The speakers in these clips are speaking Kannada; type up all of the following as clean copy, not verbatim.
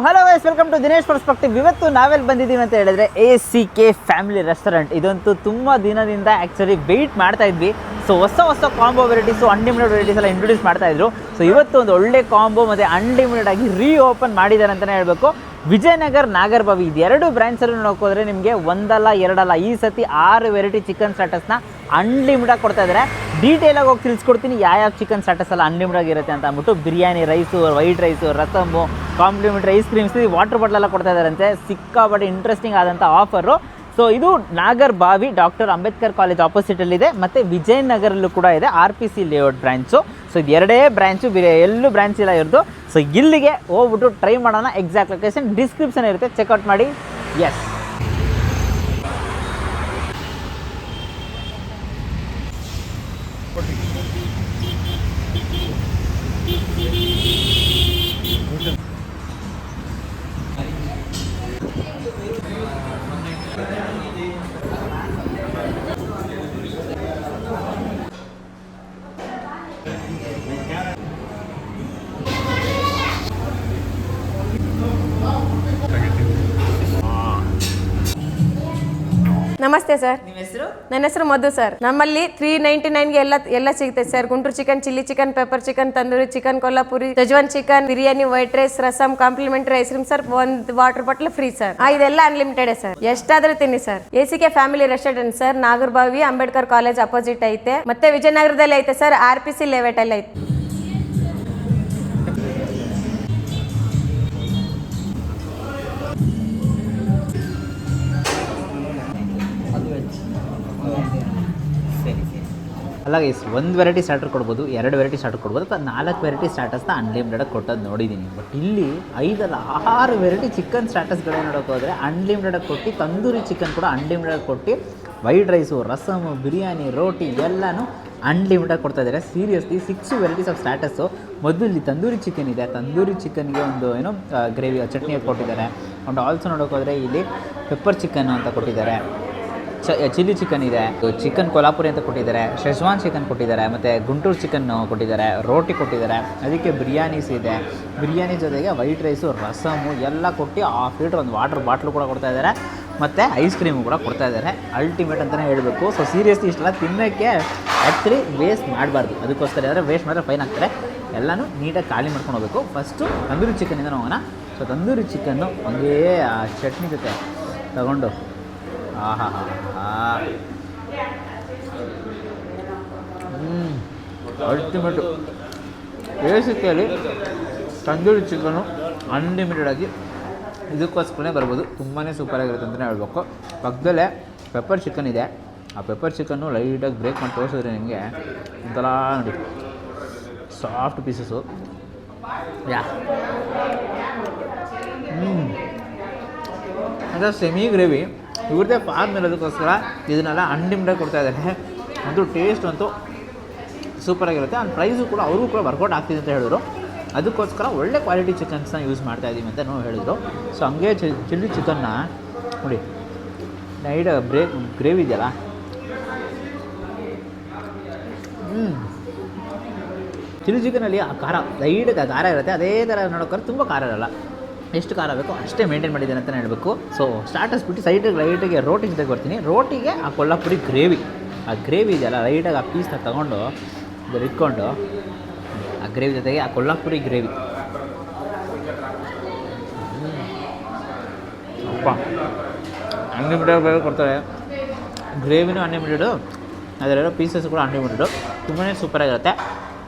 Hello guys, welcome to Dinesh perspective. ಇವತ್ತು ನಾವೆಲ್ಲಿ ಬಂದಿದ್ದೀವಿ ಅಂತ ಹೇಳಿದ್ರೆ ACK ಫ್ಯಾಮಿಲಿ ರೆಸ್ಟೋರೆಂಟ್. ಇದಂತೂ ತುಂಬ ದಿನದಿಂದ ಆ್ಯಕ್ಚುಲಿ ವೆಯ್ಟ್ ಮಾಡ್ತಾ ಇದ್ವಿ. ಸೊ ಹೊಸ ಕಾಂಬೋ ವೆರೈಟೀಸು, ಅನ್ಲಿಮಿಟೆಡ್ ವೆರೈಟೀಸ್ ಎಲ್ಲ ಇಂಟ್ರೊಡ್ಯೂಸ್ ಮಾಡ್ತಾ ಇದ್ರು. ಸೊ ಇವತ್ತು ಒಂದು ಒಳ್ಳೆ ಕಾಂಬೋ ಮತ್ತು ಅನ್ಲಿಮಿಟೆಡ್ ಆಗಿ ಓಪನ್ ಮಾಡಿದ್ದಾರೆ ಅಂತಲೇ ಹೇಳಬೇಕು. ವಿಜಯನಗರ, ನಾಗರಬಾವಿ ಇದೆರಡು ಬ್ರಾಂಚಲ್ಲಿ ನೋಡ್ಕೋದ್ರೆ ನಿಮಗೆ ಒಂದಲ್ಲ ಎರಡಲ್ಲ, ಈ ಸತಿ 6 ವೆರೈಟಿ ಚಿಕನ್ ಸ್ಟಾರ್ಟರ್ಸ್ನ ಅನ್ಲಿಮಿಟಾಗಿ ಕೊಡ್ತಾ ಇದ್ದಾರೆ. ಡೀಟೇಲಾಗಿ ಹೋಗಿ ತಿಳಿಸ್ಕೊಡ್ತೀನಿ ಯಾವ ಚಿಕನ್ ಸ್ಟಾರ್ಟರ್ಸ್ ಎಲ್ಲ ಅನ್ಲಿಮಿಟಾಗಿ ಇರುತ್ತೆ ಅಂತ ಅಂದ್ಬಿಟ್ಟು. Biryani rice, white rice, rasam, complimentary ice creams, water ಬಾಟ್ಲೆಲ್ಲ ಕೊಡ್ತಾ ಇದ್ದಾರಂತೆ. ಸಿಕ್ಕಾಪಟ್ಟೆ ಇಂಟ್ರೆಸ್ಟಿಂಗ್ ಆದಂಥ ಆಫರು. ಸೊ ಇದು ನಾಗರಬಾವಿ ಡಾಕ್ಟರ್ ಅಂಬೇಡ್ಕರ್ ಕಾಲೇಜ್ ಆಪೋಸಿಟಲ್ಲಿದೆ, ಮತ್ತು ವಿಜಯನಗರಲ್ಲೂ ಕೂಡ ಇದೆ, RPC ಲೇಔಟ್ ಬ್ರಾಂಚು. ಸೊ ಇದು ಎರಡೇ ಬ್ರಾಂಚು, ಎಲ್ಲೂ ಬ್ರಾಂಚ್ ಇಲ್ಲ ಇರೋದು. ಸೊ ಇಲ್ಲಿಗೆ ಹೋಗ್ಬಿಟ್ಟು ಟ್ರೈ ಮಾಡೋಣ. ಎಕ್ಸಾಕ್ಟ್ ಲೊಕೇಶನ್ ಡಿಸ್ಕ್ರಿಪ್ಷನ್ ಇರುತ್ತೆ, ಚೆಕ್ಔಟ್ ಮಾಡಿ. ಎಸ್, ನಮಸ್ತೆ ಸರ್. ನಿಮ್ಮ ಹೆಸರು? ನನ್ನ ಹೆಸರು ಮಧು ಸರ್. ನಮ್ಮಲ್ಲಿ 399ಗೆ ಎಲ್ಲ ಸಿಗುತ್ತೆ sir. Guntur chicken, chilli chicken, pepper chicken, tandoori chicken, Kolhapuri, Schezwan chicken, biryani, white rice, rasam, complimentary ice cream sir. ಒಂದು ವಾಟರ್ ಬಾಟಲ್ ಫ್ರೀ ಸರ್. ಇದೆಲ್ಲ ಅನ್ಲಿಮಿಟೆಡ್ ಸರ್, ಎಷ್ಟಾದ್ರೂ ತಿನ್ನಿ sir. ACK family restaurant sir, Nagarbhavi Ambedkar college opposite ಐತೆ, ಮತ್ತೆ ವಿಜಯನಗರದಲ್ಲಿ ಐತೆ ಸರ್, RPC ಲೇಔಟ್ ಅಲ್ಲಿ ಐತೆ. ಅಲ್ಲ ಗೈಸ್, ಒಂದು ವೆರೈಟಿ ಸ್ಟಾರ್ಟರ್ ಕೊಡ್ಬೋದು, 2 ವೆರೈಟಿ ಸ್ಟಾರ್ಟರ್ ಕೊಡ್ಬೋದು, ಅಥವಾ 4 ವೆರೈಟಿ ಸ್ಟಾರ್ಟರ್ಸ್ನ ಅನ್ಲಿಮಿಟೆಡ್ ಕೊಟ್ಟದ್ದು ನೋಡಿದ್ದೀನಿ. ಬಟ್ ಇಲ್ಲಿ 5 ವೆರೈಟಿ ಚಿಕನ್ ಸ್ಟಾರ್ಟರ್ಸ್ಗಳೇ ನೋಡೋಕೆ ಹೋದರೆ ಅನ್ಲಿಮಿಟೆಡ್ ಕೊಟ್ಟು, ತಂದೂರಿ ಚಿಕನ್ ಕೂಡ ಅನ್ಲಿಮಿಟೆಡ್ ಕೊಟ್ಟು, ವೈಟ್ ರೈಸು, ರಸಮು, ಬಿರಿಯಾನಿ, ರೋಟಿ ಎಲ್ಲನೂ ಅನ್ಲಿಮಿಟೆಡ್ ಕೊಡ್ತಾ ಇದ್ದಾರೆ. Seriously 6 varieties of starters. ಮೊದಲು ಇಲ್ಲಿ ತಂದೂರಿ ಚಿಕನ್ ಇದೆ, ತಂದೂರಿ ಚಿಕನ್ಗೆ ಒಂದು ಏನೋ ಗ್ರೇವಿ ಚಟ್ನಿ ಕೊಟ್ಟಿದ್ದಾರೆ. ಆ್ಯಂಡ್ ಆಲ್ಸೋ ನೋಡೋಕೆ ಹೋದರೆ ಇಲ್ಲಿ ಪೆಪ್ಪರ್ ಚಿಕನ್ ಅಂತ ಕೊಟ್ಟಿದ್ದಾರೆ, ಚಿಲ್ಲಿ ಚಿಕನ್ ಇದೆ, ಚಿಕನ್ ಕೊಲ್ಲಾಪುರಿ ಅಂತ ಕೊಟ್ಟಿದ್ದಾರೆ, ಶೆಜ್ವಾನ್ ಚಿಕನ್ ಕೊಟ್ಟಿದ್ದಾರೆ, ಮತ್ತು ಗುಂಟೂರು ಚಿಕನ್ ಕೊಟ್ಟಿದ್ದಾರೆ, ರೋಟಿ ಕೊಟ್ಟಿದ್ದಾರೆ, ಅದಕ್ಕೆ ಬಿರಿಯಾನೀಸ್ ಇದೆ. ಬಿರಿಯಾನಿ ಜೊತೆಗೆ ವೈಟ್ ರೈಸು, ರಸಮು ಎಲ್ಲ ಕೊಟ್ಟು 1/2 ಲೀಟ್ರ್ ಒಂದು ವಾಟರ್ ಬಾಟ್ಲು ಕೂಡ ಕೊಡ್ತಾ ಇದ್ದಾರೆ, ಮತ್ತು ಐಸ್ ಕ್ರೀಮು ಕೂಡ ಕೊಡ್ತಾ ಇದ್ದಾರೆ. ಅಲ್ಟಿಮೇಟ್ ಅಂತಲೇ ಹೇಳಬೇಕು. ಸೊ ಸೀರಿಯಸ್ಲಿ ಇಷ್ಟೆಲ್ಲ ತಿನ್ನೋಕ್ಕೆ ಆ್ಯಕ್ಚುಲಿ ವೇಸ್ಟ್ ಮಾಡಬಾರ್ದು. ಅದಕ್ಕೋಸ್ಕರ ಆದರೆ ವೇಸ್ಟ್ ಮಾಡಿದ್ರೆ ಫೈನ್ ಆಗ್ತಾರೆ. ಎಲ್ಲನೂ ನೀಟಾಗಿ ಖಾಲಿ ಮಾಡ್ಕೊಂಡು ಹೋಗಬೇಕು. ಫಸ್ಟು ತಂದೂರಿ ಚಿಕನಿಂದ ಹೋಗೋಣ. ಸೊ ತಂದೂರಿ ಚಿಕನ್ನು ಹಂಗೇ ಆ ಚಟ್ನಿ ಜೊತೆ ತಗೊಂಡು ultimate. Basically tandoori chicken unlimited ಆಗಿ ಇದಕ್ಕೋಸ್ಕರನೇ ಬರ್ಬೋದು. ತುಂಬಾ ಸೂಪರಾಗಿರುತ್ತೆ ಅಂತಲೇ ಹೇಳ್ಬೇಕು. ಪಕ್ಕದಲ್ಲೇ ಪೆಪ್ಪರ್ ಚಿಕನ್ ಇದೆ. ಆ ಪೆಪ್ಪರ್ ಚಿಕನ್ನು ಲೈಟಾಗಿ ಬ್ರೇಕ್ ಮಾಡಿ ತೋರಿಸಿದ್ರೆ ನಿಮಗೆ ಒಂಥರ ನೋಡಿ ಸಾಫ್ಟ್ ಪೀಸಸ್ಸು. ಅದು ಸೆಮಿ ಗ್ರೇವಿ ಇವ್ರದ್ದೇ ಫಾರ್ಮ್ ಇರೋದಕ್ಕೋಸ್ಕರ ಇದನ್ನೆಲ್ಲ ಅನ್ಲಿಮಿಟೆಡ್ ಕೊಡ್ತಾ ಇದ್ದಾರೆ. ಒಂದು ಟೇಸ್ಟ್ ಅಂತೂ ಸೂಪರಾಗಿರುತ್ತೆ. ಆ್ಯಂಡ್ ಪ್ರೈಸು ಕೂಡ ಅವ್ರಿಗೂ ಕೂಡ ವರ್ಕೌಟ್ ಆಗ್ತಿದೆ ಅಂತ ಹೇಳಿದ್ರು. ಅದಕ್ಕೋಸ್ಕರ ಒಳ್ಳೆ ಕ್ವಾಲಿಟಿ ಚಿಕನ್ಸ್ನ ಯೂಸ್ ಮಾಡ್ತಾಯಿದ್ದೀವಿ ಅಂತ ಹೇಳಿದ್ರು. ಸೊ ಹಂಗೆ ಚಿಲ್ಲಿ ಚಿಕನ್ನ ನೋಡಿ, ನೈಟ್ ಗ್ರೇವಿ ಇದೆಯಲ್ಲ, ಚಿಲ್ಲಿ ಚಿಕನಲ್ಲಿ ಆ ಖಾರ ಲೈಟಾಗಿ ಖಾರ ಇರುತ್ತೆ. ಅದೇ ಥರ ನೋಡೋಕ್ಕಾದ್ರೆ ತುಂಬ ಖಾರ ಇರಲ್ಲ. ಎಷ್ಟು ಖಾರ ಬೇಕೋ ಅಷ್ಟೇ ಮೇಂಟೈನ್ ಮಾಡಿದ್ದೇನೆ ಅಂತಲೇ ಹೇಳಬೇಕು. ಸೊ ಸ್ಟಾರ್ಟರ್ಸ್ ಬಿಟ್ಟು ಸೈಡಿಗೆ ಲೈಟಿಗೆ ರೋಟಿ ಜೊತೆಗೆ ಬರ್ತೀನಿ. ರೋಟಿಗೆ ಆ ಕೊಲ್ಲಾಪುರಿ ಗ್ರೇವಿ, ಆ ಗ್ರೇವಿ ಇದೆಯಲ್ಲ, ಲೈಟಾಗಿ ಆ ಪೀಸ್ನ ತೊಗೊಂಡು ಇದನ್ನು ಇಟ್ಕೊಂಡು ಆ ಗ್ರೇವಿ ಜೊತೆಗೆ ಆ ಕೊಲ್ಲಾಪುರಿ ಗ್ರೇವಿ ಅಪ್ಪ ಅನ್ಲಿಮಿಟೆಡ್ ಬೇಗ ಕೊಡ್ತಾರೆ. ಗ್ರೇವಿನೂ ಅನ್ಲಿಮಿಟೆಡು, ಅದರಲ್ಲಿರೋ ಪೀಸಸ್ ಕೂಡ ಅನ್ಲಿಮಿಟೆಡು. ತುಂಬಾ ಸೂಪರಾಗಿರುತ್ತೆ.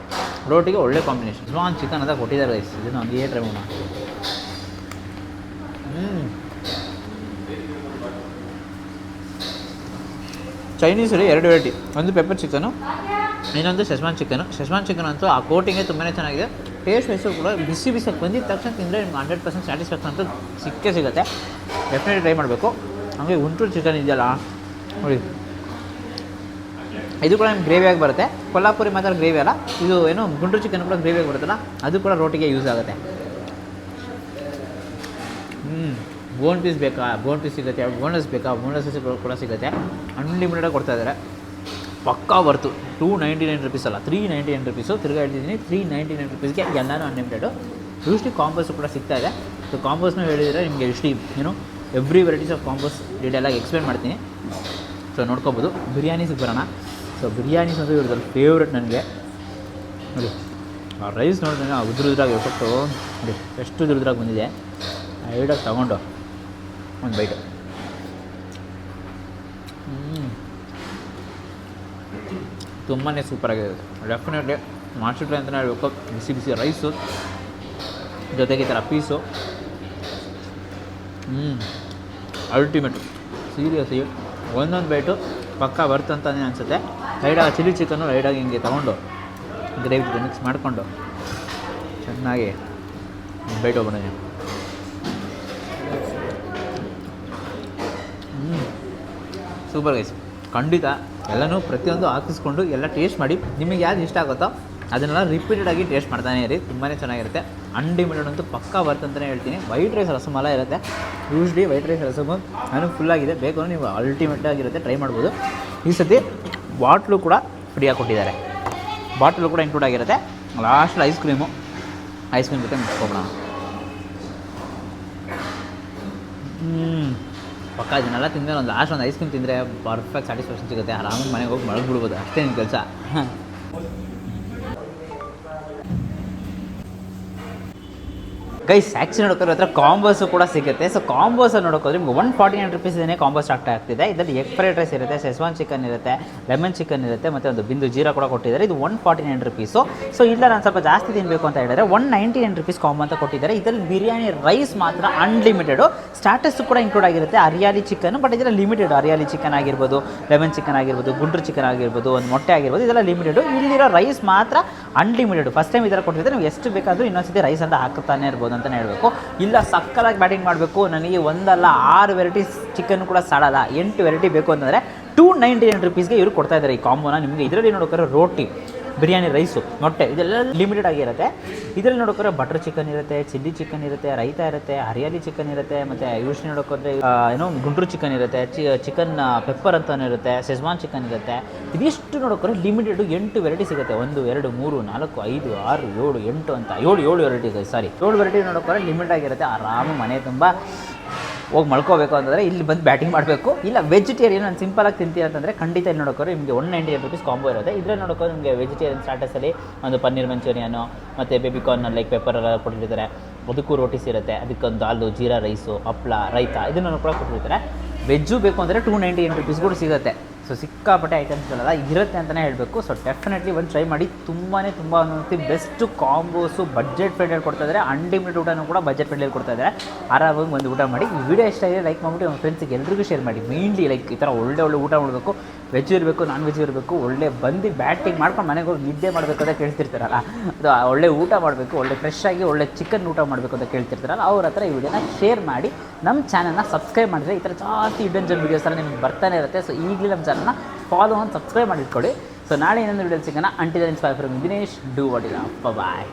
ರೋಟಿಗೆ ಒಳ್ಳೆ ಕಾಂಬಿನೇಷನ್. ಸ್ಮಾನ್ ಚಿಕನ್ ಅಂತ ಕೊಟ್ಟಿದ್ದಾರೆ ಗೈಸ್. ಇದನ್ನು ಹಂಗೆ ಟ್ರೈ ಮಾಡೋಣ. ಚೈನೀಸಲ್ಲಿ 2 ವೆರೈಟಿ, ಒಂದು ಪೆಪ್ಪರ್ ಚಿಕನು, ಇನ್ನೊಂದು ಶೆಜ್ವಾನ್ ಚಿಕನು. ಶೆಜ್ವಾನ್ ಚಿಕನ್ ಅಂತೂ ಆ ಕೋಟಿಂಗೇ ತುಂಬಾ ಚೆನ್ನಾಗಿದೆ. ಟೇಸ್ಟ್ ವೈಸು ಕೂಡ ಬಿಸಿ ಬಂದಿದ್ದ ತಕ್ಷಣ ತಿಂದರೆ ನಿಮ್ಗೆ 100% ಸ್ಯಾಟಿಸ್ಫ್ಯಾಕ್ಷನ್ ಅಂತೂ ಸಿಗುತ್ತೆ. ಡೆಫಿನೆಟ್ಲಿ ಟ್ರೈ ಮಾಡಬೇಕು. ಹಾಗೆ ಗುಂಟೂರು ಚಿಕನ್ ಇದೆಯಲ್ಲ ನೋಡಿ, ಇದು ಕೂಡ ನಿಮ್ಗೆ ಗ್ರೇವಿಯಾಗಿ ಬರುತ್ತೆ. ಕೊಲ್ಲಾಪುರಿ ಮಾತ್ರ ಗ್ರೇವಿ ಅಲ್ಲ, ಇದು ಏನೋ ಗುಂಟೂರು ಚಿಕನ್ ಕೂಡ ಗ್ರೇವಿಯಾಗಿ ಬರುತ್ತಲ್ಲ, ಅದು ಕೂಡ ರೋಟಿಗೆ ಯೂಸ್ ಆಗುತ್ತೆ. ಬೋನ್ ಪೀಸ್ ಬೇಕಾ, ಬೋನ್ ಪೀಸ್ ಸಿಗುತ್ತೆ. ಬೋನ್ಲೆಸ್ ಬೇಕಾ, ಬೋನ್ಲೆಸ್ ಕೂಡ ಸಿಗುತ್ತೆ. ಅನ್ಲಿಮಿಟೆಡಾಗಿ ಕೊಡ್ತಾ ಇದ್ದಾರೆ. ಪಕ್ಕಾ ಬರ್ತು. 299 ರುಪೀಸ್ ಅಲ್ಲ, 399 ರುಪೀಸು. ತಿರ್ಗಾ ಹೇಳ್ತಿದ್ದೀನಿ, 399 ರುಪೀಸ್ಗೆ ಎಲ್ಲನೂ ಅನ್ಲಿಮಿಟೆಡು. ಯೂಸ್ಲಿ ಕಾಂಬೋಸು ಕೂಡ ಸಿಗ್ತಾಯಿದೆ. ಸೊ ಕಾಂಬೋಸ್ನೂ ಹೇಳಿದರೆ ನಿಮಗೆ ಎಷ್ಟು ಏನು ಎವ್ರಿ ವೆರೈಟೀಸ್ ಆಫ್ ಕಾಂಬೋಸ್ ಡೀಟೇಲಾಗಿ ಎಕ್ಸ್ಪ್ಲೇನ್ ಮಾಡ್ತೀನಿ. ಸೊ ನೋಡ್ಕೊಬೋದು. ಬಿರಿಯಾನೀಸಿಗೆ ಬರೋಣ. ಸೊ ಬಿರಿಯಾನೀಸ್ ಅಂದರೆ ಇವ್ರದ್ದು ಫೇವ್ರೆಟ್ ನನಗೆ. ನೋಡಿ ಆ ರೈಸ್ ನೋಡಿದ್ರೆ ಉದ್ರಾಗಿ ಎಫೆಕ್ಟು ನೋಡಿ ಎಷ್ಟು ಉದ್ರಾಗಿ ಬಂದಿದೆ. ಐಡಾಗಿ ತಗೊಂಡು ಒಂದು ಬೈಟು. ತುಂಬಾ ಸೂಪರಾಗಿದೆ. ಡೆಫಿನೆಟ್ಲಿ ಮಾಡಿಸಿಟ್ರೆ ಅಂತಲೇ ಹೇಳಬೇಕು. ಬಿಸಿ ಬಿಸಿ ರೈಸು ಜೊತೆಗೆ ಈ ಥರ ಪೀಸು ಅಲ್ಟಿಮೇಟು. ಸೀರಿಯಸ್ಲಿ ಒಂದೊಂದು ಬೈಟು ಪಕ್ಕ ಬರ್ತಂತಾನೆ ಅನಿಸುತ್ತೆ. ಲೈಟಾಗಿ ಚಿಲ್ಲಿ ಚಿಕನ್ನು ಲೈಟಾಗಿ ಹಿಂಗೆ ತೊಗೊಂಡು ಗ್ರೇವಿ ಜೊತೆ ಮಿಕ್ಸ್ ಮಾಡಿಕೊಂಡು ಚೆನ್ನಾಗಿ ಬೈಟ್ ಹೋಗೋಣ. Super guys. ಖಂಡಿತ ಎಲ್ಲನೂ ಪ್ರತಿಯೊಂದು ಹಾಕಿಸ್ಕೊಂಡು ಎಲ್ಲ ಟೇಸ್ಟ್ ಮಾಡಿ ನಿಮಗೆ ಯಾವ್ದು ಇಷ್ಟ ಆಗುತ್ತೋ ಅದನ್ನೆಲ್ಲ ರಿಪೀಟೆಡಾಗಿ ಟೇಸ್ಟ್ ಮಾಡ್ತಾನೆ ಇರಿ. ತುಂಬಾ ಚೆನ್ನಾಗಿರುತ್ತೆ. ಅನ್ಲಿಮಿಟೆಡ್ ಅಂತೂ ಪಕ್ಕಾ ಬರ್ತಂತಲೇ ಹೇಳ್ತೀನಿ. ವೈಟ್ ರೈಸ್ ರಸಮಲ ಇರುತ್ತೆ. ಯೂಶ್ವಲಿ ವೈಟ್ ರೈಸ್ ರಸಮು ನಾನು ಫುಲ್ಲಾಗಿದೆ. ಬೇಕು ಅಂದರೆ ನೀವು ಅಲ್ಟಿಮೇಟಾಗಿರುತ್ತೆ, ಟ್ರೈ ಮಾಡ್ಬೋದು. ಈ ಸತಿ ಬಾಟ್ಲು ಕೂಡ ಫ್ರೀಯಾಗಿ ಕೊಟ್ಟಿದ್ದಾರೆ. ಬಾಟಲು ಕೂಡ ಇನ್ಕ್ಲೂಡ್ ಆಗಿರುತ್ತೆ. ಲಾಸ್ಟ್ ಐಸ್ ಕ್ರೀಮ್ ಜೊತೆ ಮುಗಿಸ್ಕೊಬೋಣ. ಪಕ್ಕ ಇದನ್ನೆಲ್ಲ ತಿಂದರೆ ಒಂದು ಲಾಸ್ಟ್ ಒಂದು ಐಸ್ ಕ್ರೀಮ್ ತಿಂದರೆ ಪರ್ಫೆಕ್ಟ್ ಸ್ಯಾಟಿಸ್ಫ್ಯಾಕ್ಷನ್ ಸಿಗುತ್ತೆ. ಆರಾಮಾಗಿ ಮನೆಗೆ ಹೋಗಿ ಮಳಗ್ಬಿಡ್ಬೋದು. ಅಷ್ಟೇ ನಿಮ್ಮ ಕೆಲಸ. ಗೈಸ್ ಆ್ಯಕ್ಚುಲಿ ನೋಡೋಕ್ಕೋದ್ರೆ ಹತ್ರ ಕಾಂಬೋಸು ಕೂಡ ಸಿಗುತ್ತೆ. ಸೊ ಕಾಂಬೋಸ್ ನೋಡೋಕ್ಕೋದ್ರೆ ನಿಮ್ಗೆ 149 rupees ಕಾಂಬೋ ಸ್ಟಾರ್ಟ್ ಆಗ್ತಿದೆ. ಇದರಲ್ಲಿ ಎಗ್ ಫ್ರೈಡ್ ರೈಸ್ ಇರುತ್ತೆ, ಶೆಸ್ವಾನ್ ಚಿಕನ್ ಇರುತ್ತೆ, ಲೆಮನ್ ಚಿಕನ್ ಇರುತ್ತೆ, ಮತ್ತು ಒಂದು ಬಿಂದು ಜೀರಾ ಕೂಡ ಕೊಟ್ಟಿದ್ದಾರೆ. ಇದು 149 rupees. ಸೊ ಇಲ್ಲ ನಾನು ಸ್ವಲ್ಪ ಜಾಸ್ತಿ ತಿನ್ನಬೇಕು ಅಂತ ಹೇಳಿದ್ರೆ 199 rupees ಕಾಂಬೋ ಅಂತ ಕೊಟ್ಟಿದ್ದಾರೆ. ಇದರಲ್ಲಿ ಬಿರಿಯಾನಿ ರೈಸ್ ಮಾತ್ರ ಅನ್ಲಿಮಿಟೆಡು. ಸ್ಟಾರ್ಟರ್ಸ್ ಕೂಡ ಇನ್ಕ್ಲೂಡ್ ಆಗಿರುತ್ತೆ. ಹರಿಯಾಲಿ ಚಿಕನ್, ಬಟ್ ಇದೆಲ್ಲ ಲಿಮಿಟೆಡ್. ಹರಿಯಾಲಿ ಚಿಕನ್ ಆಗಿರ್ಬೋದು, ಲೆಮನ್ ಚಿಕನ್ ಆಗಿರ್ಬೋದು, ಗುಂಡ್ರು ಚಿಕನ್ ಆಗಿರ್ಬೋದು, ಒಂದು ಮೊಟ್ಟೆ ಆಗಿರ್ಬೋದು, ಇದೆಲ್ಲ ಲಿಮಿಟೆಡು. ಇಲ್ಲಿರೋ ರೈಸ್ ಮಾತ್ರ ಅನ್ಲಿಮಿಟೆಡ್. ಫಸ್ಟ್ ಟೈಮ್ ಈ ಥರ ಕೊಟ್ಟಿದ್ರೆ ನೀವು ಎಷ್ಟು ಬೇಕಾದರೂ ಇನ್ನೊಂದ್ಸತಿ ರೈಸ್ ಅಂತ ಹಾಕುತ್ತಾನೆ ಇರ್ಬೋದು ಅಂತಲೇ ಹೇಳಬೇಕು. ಇಲ್ಲ ಸಕ್ಕಲಾಗಿ ಬ್ಯಾಟಿಂಗ್ ಮಾಡಬೇಕು, ನನಗೆ ಒಂದಲ್ಲ 6 ವೆರೈಟೀಸ್ ಚಿಕನ್ ಕೂಡ ಸಾಲಲ್ಲ, 8 ವೆರೈಟಿ ಬೇಕು ಅಂತಂದರೆ 299 rupeesಗೆ ಇವರು ಕೊಡ್ತಾ ಇದ್ದಾರೆ ಈ ಕಾಂಬೋನ. ನಿಮಗೆ ಇದರಲ್ಲಿ ನೋಡೋಕ್ರೆ ರೋಟಿ, ಬಿರಿಯಾನಿ ರೈಸು, ಮೊಟ್ಟೆ ಇದೆಲ್ಲ ಲಿಮಿಟೆಡ್ ಆಗಿರುತ್ತೆ. ಇದರಲ್ಲಿ ನೋಡೋಕ್ರೆ ಬಟರ್ ಚಿಕನ್ ಇರುತ್ತೆ, ಚಿಲ್ಲಿ ಚಿಕನ್ ಇರುತ್ತೆ, ರೈತ ಇರುತ್ತೆ, ಹರಿಯಾಲಿ ಚಿಕನ್ ಇರುತ್ತೆ, ಮತ್ತು ಯೂಶ್ವಲಿ ನೋಡೋಕ್ಕೋದ್ರೆ ಏನೋ ಗುಂಡ್ರು ಚಿಕನ್ ಇರುತ್ತೆ, ಚಿಕನ್ ಪೆಪ್ಪರ್ ಅಂತಲೂ ಇರುತ್ತೆ, ಶೆಸ್ವಾನ್ ಚಿಕನ್ ಇರುತ್ತೆ. ಇದಿಷ್ಟು ನೋಡೋಕ್ರೆ ಲಿಮಿಟೆಡು 8 ವೆರೈಟಿ ಸಿಗುತ್ತೆ. 1 2 3 4 5 6 7 8 ಅಂತ 7 ವೆರೈಟಿ. ಸಾರಿ 7 ವೆರೈಟಿ ನೋಡೋಕ್ರೆ ಲಿಮಿಟ್ ಆಗಿರುತ್ತೆ. ಆರಾಮ ಮನೆ ತುಂಬ ಹೋಗಿ ಮಲ್ಕೋಬೇಕು ಅಂತಂದರೆ ಇಲ್ಲಿ ಬಂದು ಬ್ಯಾಟಿಂಗ್ ಮಾಡಬೇಕು. ಇಲ್ಲ ವೆಜಿಟೇರಿಯನ್ ನಾನು ಸಿಂಪಲಾಗಿ ತಿಂತೀನಿ ಅಂತಂದರೆ ಖಂಡಿತ ಇಲ್ಲಿ ನೋಡೋಕ್ಕೋರೆ ನಿಮಗೆ 198 rupees ಕಾಂಬೋ ಇರುತ್ತೆ. ಇದರಲ್ಲಿ ನೋಡೋಕ್ಕೋದ್ರೆ ನಿಮಗೆ ವೆಜಿಟೇರಿಯನ್ ಸ್ಟಾರ್ಟರ್ಸಲ್ಲಿ ಒಂದು ಪನ್ನೀರ್ ಮಂಚೂರಿಯನ್ನು ಮತ್ತು ಬೇಬಿಕಾರ್ನ್ ಲೈಕ್ ಪೆಪ್ಪರ್ ಎಲ್ಲ ಕೊಟ್ಟಿರ್ತಾರೆ. ಅದಕ್ಕೂ ರೋಟೀಸ್ ಇರುತ್ತೆ, ಅದಕ್ಕೊಂದು ದಾಲು, ಜೀರಾ ರೈಸು, ಹಪ್ಪಳ, ರೈತ ಇದನ್ನು ಕೂಡ ಕೊಟ್ಟಿರ್ತಾರೆ. ವೆಜ್ಜು ಬೇಕು ಅಂದರೆ 298 rupees ಕೂಡ ಸಿಗುತ್ತೆ. ಸೊ ಸಿಕ್ಕಾಪಟ್ಟೆ ಐಟಮ್ಸ್ಗಳೆಲ್ಲ ಇರುತ್ತೆ ಅಂತಲೇ ಹೇಳಬೇಕು. ಸೊ ಡೆಫಿನೆಟ್ಲಿ ಒಂದು ಟ್ರೈ ಮಾಡಿ. ತುಂಬಾ ಬೆಸ್ಟ್ ಕಾಂಬೋಸು ಬಡ್ಜೆಟ್ ಫ್ರೆಂಡಲ್ಲಿ ಕೊಡ್ತಾ ಇದ್ದಾರೆ. ಅನ್ಲಿಮಿಟೆಡ್ ಊಟನೂ ಕೂಡ ಬಡ್ಜೆಟ್ ಫ್ರೆಂಡಲ್ಲಿ ಕೊಡ್ತಾ ಇದ್ದಾರೆ. ಆರಾಮಾಗಿ ಒಂದು ಊಟ ಮಾಡಿ. ಈ ವಿಡಿಯೋ ಇಷ್ಟ ಇದೆ ಲೈಕ್ ಮಾಡಿಬಿಟ್ಟು ನಮ್ಮ ಫ್ರೆಂಡ್ಸಿಗೆ ಎಲ್ರಿಗೂ ಶೇರ್ ಮಾಡಿ. ಮೇನ್ಲಿ ಲೈಕ್ ಈ ಥರ ಒಳ್ಳೆ ಊಟ ಮಾಡಬೇಕು. ವೆಜ್ ಇರಬೇಕು, ನಾನ್ ವೆಜ್ ಇರಬೇಕು. ಒಳ್ಳೆ ಬಂದು ಬ್ಯಾಟಿಂಗ್ ಮಾಡ್ಕೊಂಡು ಮನೆಗೆ ಹೋಗಿ ನಿದ್ದೆ ಮಾಡಬೇಕು ಅಂತ ಕೇಳ್ತಿರ್ತಾರಲ್ಲ, ಅದು ಒಳ್ಳೆ ಊಟ ಮಾಡಬೇಕು, ಒಳ್ಳೆ ಫ್ರೆಶ್ ಆಗಿ ಒಳ್ಳೆ ಚಿಕನ್ ಊಟ ಮಾಡಬೇಕು ಅಂತ ಕೇಳ್ತಿರ್ತಾರಲ್ಲ, ಅವ್ರ ಹತ್ರ ಈ ವಿಡಿಯೋನ ಶೇರ್ ಮಾಡಿ. ನಮ್ಮ ಚಾನಲ್ನ ಸಬ್ಸ್ಕ್ರೈಬ್ ಮಾಡಿದ್ರೆ ಈ ಥರ ಜಾಸ್ತಿ ಹಿಡನ್ ಜನ್ ವೀಡಿಯೋಸ್ ಎಲ್ಲ ನಿಮ್ಗೆ ಬರ್ತಾನೆ ಇರುತ್ತೆ. ಸೊ ಈಗಲೇ ನಮ್ಮ ಚಾನಲ್ನ ಫಾಲೋ ಆನ್ ಸಬ್ಸ್ಕ್ರೈಬ್ ಮಾಡಿಟ್ಕೊಳ್ಳಿ. ಸೊ ನಾಳೆ ಇನ್ನೊಂದು ವಿಡಿಯೋ ಸಿಗೋಣ. Until inspire from Dinesh. Do what is up. Bye.